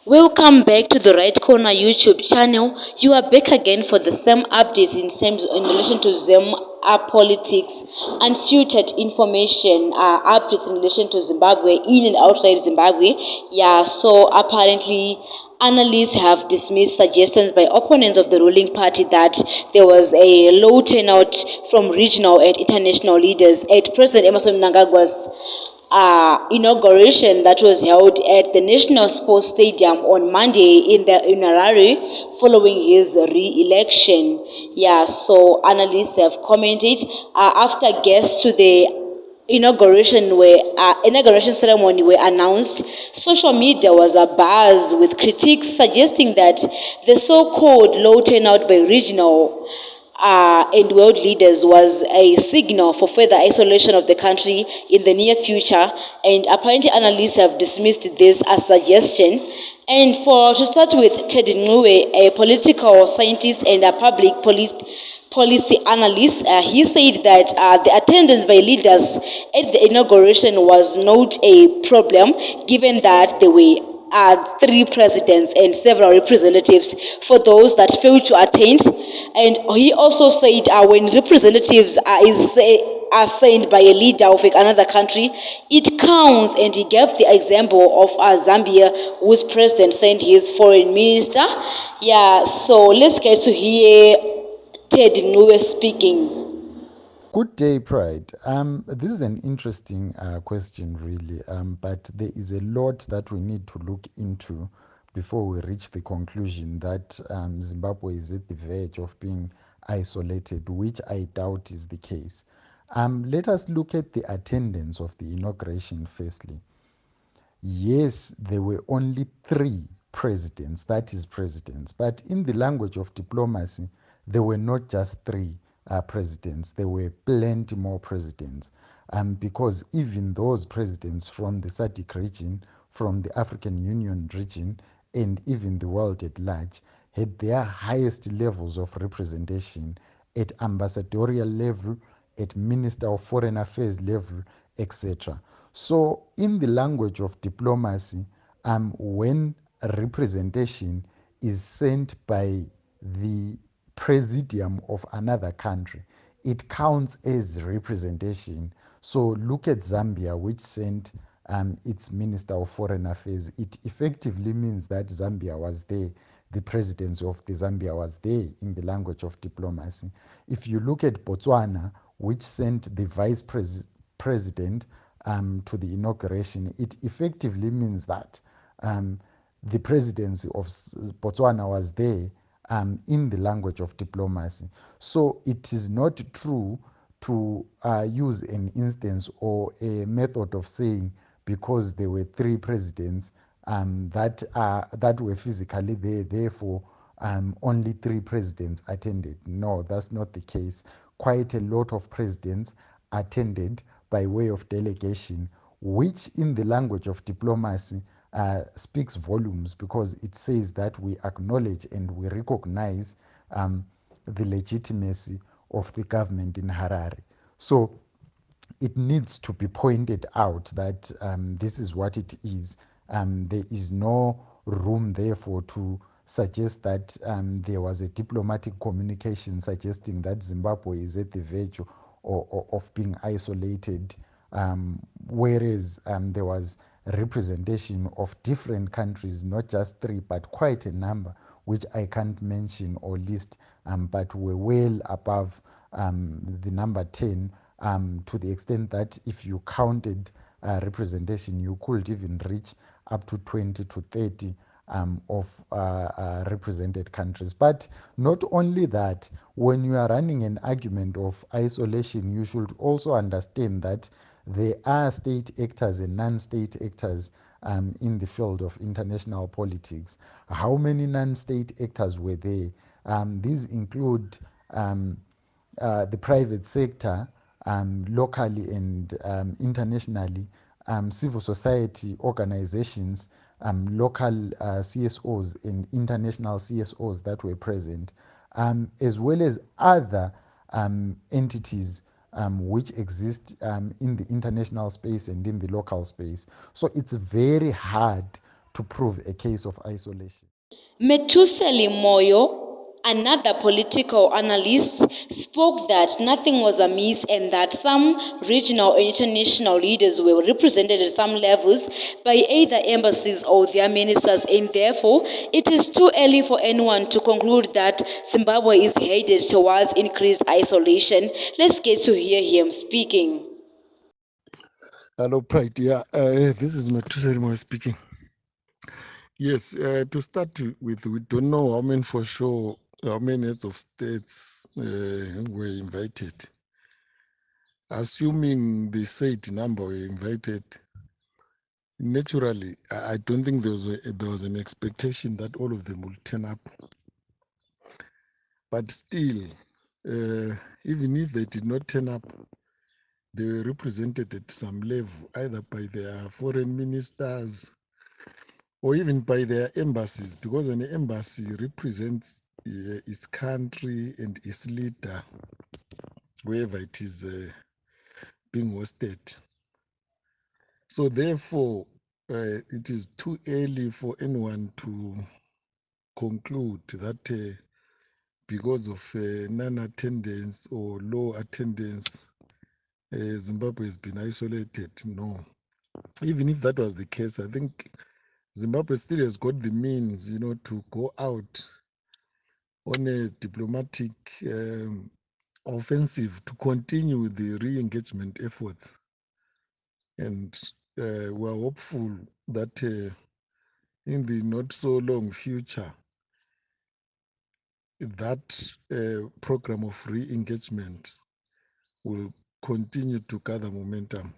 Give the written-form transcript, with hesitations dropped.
Welcome back to the Right Corner YouTube channel. You are back again for the same updates in relation to Zim politics and future information updates in relation to Zimbabwe, in and outside Zimbabwe. Yeah, so apparently analysts have dismissed suggestions by opponents of the ruling party that there was a low turnout from regional and international leaders at President Emerson Mnangagwa's inauguration that was held at the National Sports Stadium on Monday in Harare following his re-election. Yeah, so analysts have commented after guests to the inauguration ceremony were announced. Social media was abuzz with critics suggesting that the so-called low turnout by regional and world leaders was a signal for further isolation of the country in the near future, and apparently analysts have dismissed this as suggestion. And to start with, Ted Ngue, a political scientist and a policy analyst, he said that the attendance by leaders at the inauguration was not a problem, given that there were three presidents and several representatives for those that failed to attend. And he also said when representatives are sent by a leader of another country, it counts. And he gave the example of Zambia, whose president sent his foreign minister. Yeah, so let's get to hear Ted Nue speaking. Good day, Pride. This is an interesting question, really, but there is a lot that we need to look into before we reach the conclusion that Zimbabwe is at the verge of being isolated, which I doubt is the case. Let us look at the attendance of the inauguration firstly. Yes, there were only three presidents, that is presidents, but in the language of diplomacy, there were not just three presidents, there were plenty more presidents. Because even those presidents from the SADC region, from the African Union region, and even the world at large had their highest levels of representation at ambassadorial level, at Minister of Foreign Affairs level, etc. So, in the language of diplomacy, when representation is sent by the presidium of another country, it counts as representation. So, look at Zambia, which sent its Minister of Foreign Affairs. It effectively means that Zambia was there. The presidency of the Zambia was there in the language of diplomacy. If you look at Botswana, which sent the president to the inauguration, it effectively means that the presidency of Botswana was there in the language of diplomacy. So it is not true to use an instance or a method of saying because there were three presidents that were physically there, therefore only three presidents attended. No, that's not the case. Quite a lot of presidents attended by way of delegation, which in the language of diplomacy speaks volumes because it says that we acknowledge and we recognize the legitimacy of the government in Harare. So it needs to be pointed out that this is what it is. There is no room, therefore, to suggest that there was a diplomatic communication suggesting that Zimbabwe is at the verge of being isolated, whereas there was representation of different countries, not just three, but quite a number, which I can't mention or list, but were well above the number 10, to the extent that if you counted representation, you could even reach up to 20 to 30 of represented countries. But not only that, when you are running an argument of isolation, you should also understand that there are state actors and non-state actors in the field of international politics. How many non-state actors were there? These include the private sector, locally and internationally, civil society organizations, local CSOs and international CSOs that were present, as well as other entities which exist in the international space and in the local space. So it's very hard to prove a case of isolation. Metuseli Moyo, another political analyst, spoke that nothing was amiss and that some regional and international leaders were represented at some levels by either embassies or their ministers, and therefore it is too early for anyone to conclude that Zimbabwe is headed towards increased isolation. Let's get to hear him speaking. Hello, Pride. Yeah, this is Metuseli speaking. Yes, to start with, we don't know how many for sure, how many heads of states were invited. Assuming the said number were invited, naturally, I don't think there was an expectation that all of them would turn up. But still, even if they did not turn up, they were represented at some level, either by their foreign ministers or even by their embassies, because an embassy represents its country and its leader wherever it is being hosted. So therefore, it is too early for anyone to conclude that because of non-attendance or low attendance, Zimbabwe has been isolated. No. Even if that was the case, I think Zimbabwe still has got the means, to go out on a diplomatic offensive to continue the re-engagement efforts. And we're hopeful that in the not so long future, that program of re-engagement will continue to gather momentum.